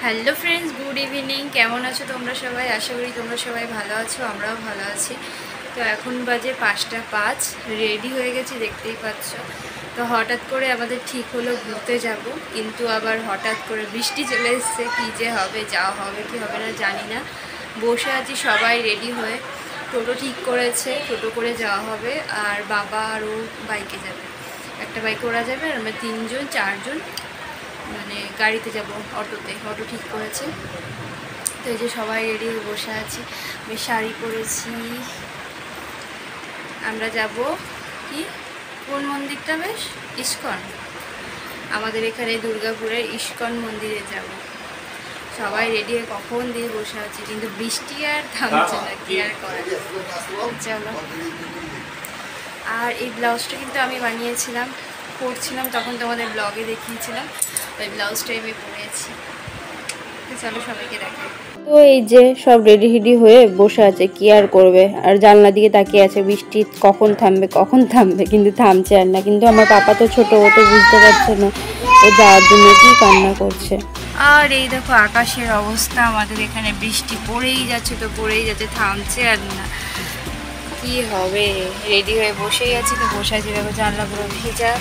Hello friends, good evening. কেমন আছো তোমরা সবাই? আশা করি তোমরা সবাই ভালো আছো, আমরাও ভালো আছি। তো এখন বাজে 5টা 5, রেডি হয়ে গেছি দেখতেই পাচ্ছ। তো হঠাৎ করে আমাদের ঠিক হলো ঘুরতে যাব, কিন্তু আবার হঠাৎ করে বৃষ্টি চলে এসছে। কী যে হবে, যাওয়া হবে কি হবে না জানি না। বসে আছি সবাই রেডি হয়ে, টোটো ঠিক করেছে, টোটো করে যাওয়া হবে। আর বাবা আর ও বাইকে যাবে, একটা বাইকে ওরা যাবে, আর আমরা 3জন 4জন মানে গাড়িতে যাব, অটো ঠিক করেছে। তো এই যে সবাই রেডি হয়ে বসে আছি, বেশ শাড়ি পরেছি। আমরা যাব কি, কোন মন্দিরটা, বেশ ইস্কন, আমাদের এখানে দুর্গাপুরের ইস্কন মন্দিরে যাব। সবাই রেডি হয়ে কখন দিয়ে বসে আছি, কিন্তু বৃষ্টি আর থামছে না, কি আর করা যাবে। চলো। আর এই ব্লাউজটা কিন্তু আমি বানিয়েছিলাম, পরছিলাম তখন, তোমাদের ব্লগে দেখিয়েছিলাম। ওই ব্লাউজটাই আমি পরেছি। চলো সবাইকে দেখাই। তো এই যে সব রেডি হয়ে বসে আছে, কি আর করবে, আর জানলা দিকে তাকিয়ে আছে বৃষ্টি কখন থামবে, কিন্তু থামছে আর না। কিন্তু আমার পাপা তো ছোট, ও তো বুঝতে পারছে না ও যাওয়ার জন্য কি কান্না করছে। আর এই দেখো আকাশের অবস্থা, আমাদের এখানে বৃষ্টি পড়েই যাচ্ছে, থামছে আর না। কি হবে, রেডি হয়ে বসেই আছি, তো বসে আছি, দেখো জানলা পুরো ভিজা,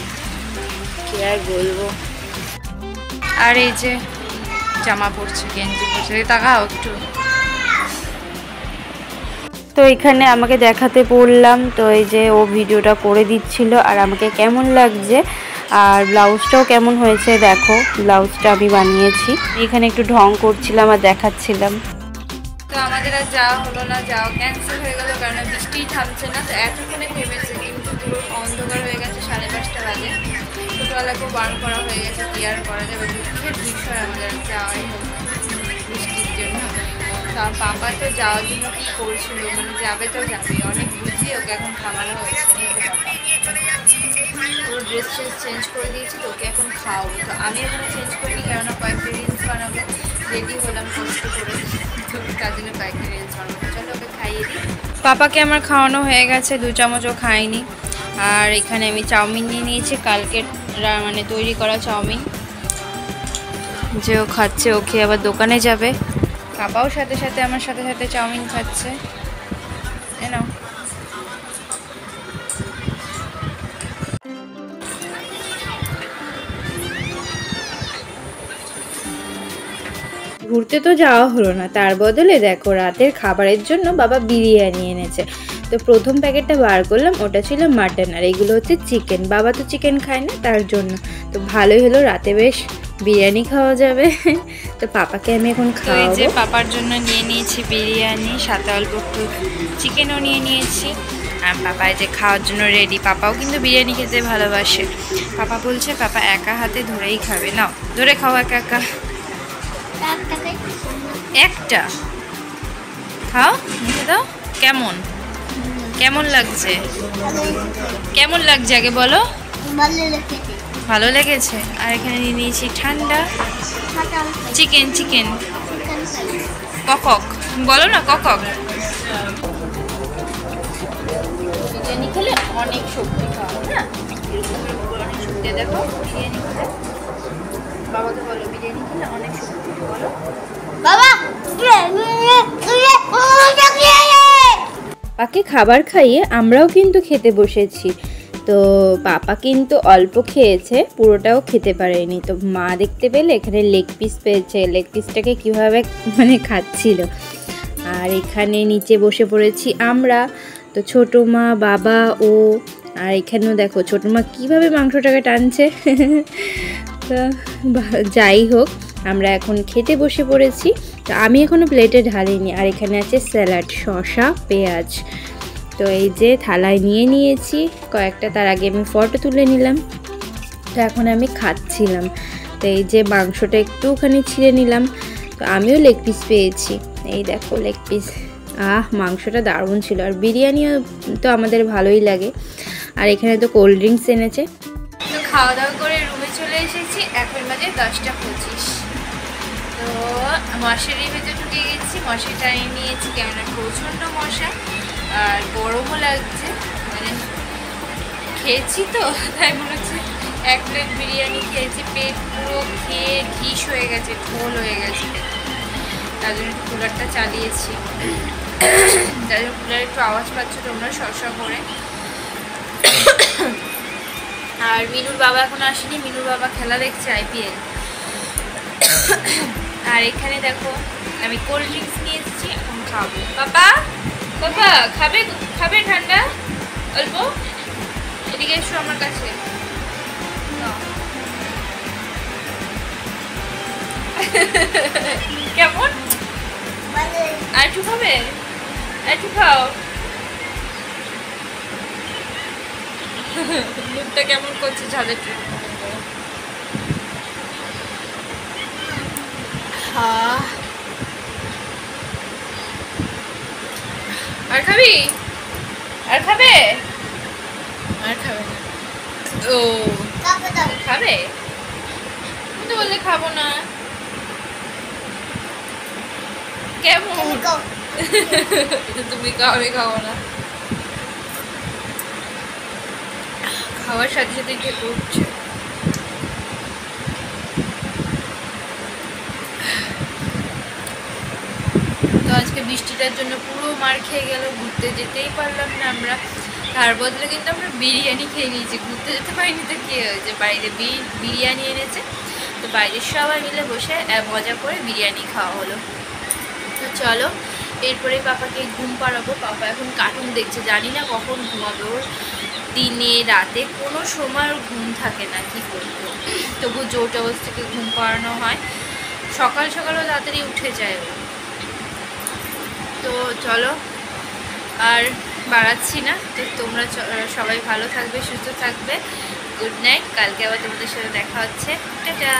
কি আর বলবো। আর এই যে জামা পরছে, গেঞ্জি পরছে, তাকাও একটু। তো এখানে আমাকে দেখাতে বললাম, তো এই যে ও ভিডিওটা করে দিচ্ছিল, আর আমাকে কেমন লাগছে আর ব্লাউজটাও কেমন হয়েছে দেখো। ব্লাউজটা আমি বানিয়েছি, এখানে একটু ঢং করছিলাম আর দেখাচ্ছিলাম। তো আমাদের আর যাওয়া হলো না, যাওয়া ক্যান্সেল হয়ে গেল, কারণ বৃষ্টিই থামছে না। তো এতক্ষণে থেমেছে, কিন্তু পুরো অন্ধকার হয়ে গেছে, 5:30 বাজে। ছোটোবেলাকেও বারণ করা হয়ে গেছে, কি আর করা যাবে। দুঃখের বিষয়, আমাদের যাওয়াই হলো বৃষ্টির জন্য। তো আর পাপা তো যাওয়ার জন্য কী করছিল, মানে যাবে তো যাবে, অনেক বুঝিয়ে ওকে এখন খাওয়ানো হয়েছে। পুরো ড্রেস চেঞ্জ করে দিয়েছি, তো ওকে এখন খাওয়াবো। তো আমি এখনো চেঞ্জ করিনি, কেননা কয়েকটা রিলস বানাবো। রেডি হলাম কষ্ট করে, তার জন্য কয়েকটা রিলস বানাবো। চলো ওকে খাইয়ে দিই। পাপাকে আমার খাওয়ানো হয়ে গেছে, 2 চামচও খাইনি। আর এখানে আমি চাউমিন নিয়ে নিয়েছি, কালকের মানে তৈরি করা চাউমিন, যে ও খাচ্ছে। ও খেয়ে আবার দোকানে যাবে। পাপাও সাথে সাথে আমার সাথে সাথে চাউমিন খাচ্ছে। নাও। ঘুরতে তো যাওয়া হলো না, তার বদলে দেখো রাতের খাবারের জন্য বাবা বিরিয়ানি এনেছে। তো প্রথম প্যাকেটটা বার করলাম, ওটা ছিল মাটন, আর এগুলো হচ্ছে চিকেন। বাবা তো চিকেন খায় না, তার জন্য তো ভালোই হলো, রাতে বেশ বিরিয়ানি খাওয়া যাবে। তো পাপাকে আমি এখন খাওয়াবো। এই যে পাপার জন্য নিয়ে নিয়েছি বিরিয়ানি, সাথে অল্প একটু চিকেনও নিয়ে নিয়েছি। আর পাপা এই যে খাওয়ার জন্য রেডি। পাপাও কিন্তু বিরিয়ানি খেতে ভালোবাসে। পাপা বলছে পাপা একা হাতে ধরেই খাবে। নাও, ধরে খাও একা একা। একটা খাও, মুখে দাও। কেমন লাগছে আগে বলো। ভালো লেগেছে। আর এখানে নিয়ে নিয়েছি ঠান্ডা চিকেন কক, বলো না কক। বিরিয়ানি খেলে অনেক শক্তি পাও না, অনেক শক্তি। দেখো বিরিয়ানি খেলে, বাবা তো বলো বিরিয়ানি খেলে অনেক শক্তি, বলো বাবা। পাপাকে খাবার খাইয়ে আমরাও কিন্তু খেতে বসেছি। তো পাপা কিন্তু অল্প খেয়েছে, পুরোটাও খেতে পারেনি। তো মা দেখতে পেলে এখানে লেগ পিস পেয়েছে, লেগ পিসটাকে কীভাবে মানে খাচ্ছিল। আর এখানে নিচে বসে পড়েছি আমরা, তো ছোটো মা, বাবা, ও। আর এখানেও দেখো ছোটো মা কীভাবে মাংসটাকে টানছে। তো যাই হোক, আমরা এখন খেতে বসে পড়েছি। তো আমি এখনও প্লেটে ঢালিনি। আর এখানে আছে স্যালাড, শসা, পেঁয়াজ। তো এই যে থালায় নিয়ে নিয়েছি কয়েকটা, তার আগে আমি ফটো তুলে নিলাম। তো এখন আমি খাচ্ছিলাম। তো এই যে মাংসটা একটুখানি ছিঁড়ে নিলাম। তো আমিও লেগ পিস পেয়েছি, এই দেখো লেগ পিস। মাংসটা দারুণ ছিল। আর বিরিয়ানিও তো আমাদের ভালোই লাগে। আর এখানে তো কোল্ড ড্রিঙ্কস এনেছে। তো খাওয়া দাওয়া করে রুমে চলে এসেছি, এখন বাজে 10টা 25। তো মশারির ভেতরে ঢুকে গেছি, মশারি টানিয়ে নিয়েছি, কেননা প্রচণ্ড মশা আর গরমও লাগছে। মানে খেয়েছি তো, তাই মনে হচ্ছে 1 প্লেট বিরিয়ানি খেয়েছি, পেট পুরো খেয়ে ঢিস হয়ে গেছে, ঢোল হয়ে গেছে। তার জন্য একটু কুলারটা চালিয়েছি, তার জন্য কুলারে একটু আওয়াজ পাচ্ছ তোমরা সরসর করে। আর মিনুর বাবা এখনো আসেনি, মিনুর বাবা খেলা দেখছে IPL। আর এখানে দেখো আমি কোল্ড ড্রিঙ্কস নিয়ে এসেছি, এখন খাবো। বাবা বাবা খাবে খাবে ঠান্ডা অল্প? এদিকে এসো আমার কাছে। কেমন আর একটু খাবে? একটু খাও। মুখটা কেমন করছে ঝালের জন্য। আর খাবি? আর খাবে? আর খাবে না। ও খাবে? তুমি তো বললে খাবো না। কেমন? তুমি খাও, আমি খাবো না। খাওয়ার সাথে সাথে খেতে উঠছে। তো আজকে বৃষ্টিটার জন্য পুরো মার খেয়ে গেল, ঘুরতে যেতেই পারলাম না আমরা। তার বদলে কিন্তু আমরা বিরিয়ানি খেয়ে নিয়েছি, ঘুরতে যেতে পারিনি তো কী হয়েছে, বাড়িতে বিরিয়ানি এনেছে। তো বাইরের সবাই মিলে বসে মজা করে বিরিয়ানি খাওয়া হলো। তো চলো এরপরে পাপাকে ঘুম পাড়াবো। পাপা এখন কার্টুন দেখছে, জানি না কখন ঘুমাবে। ওর দিনে রাতে কোনো সময় ওর ঘুম থাকে না, কি করবো। তবু জোর জবরদস্তি থেকে ঘুম পাড়ানো হয়, সকাল সকালও তাড়াতাড়ি উঠে যায় ও। তো চলো আর বাড়াচ্ছি না। তো তোমরা সবাই ভালো থাকবে, সুস্থ থাকবে। Good night. কালকে আবার তোমাদের সাথে দেখা হচ্ছে। টাটা।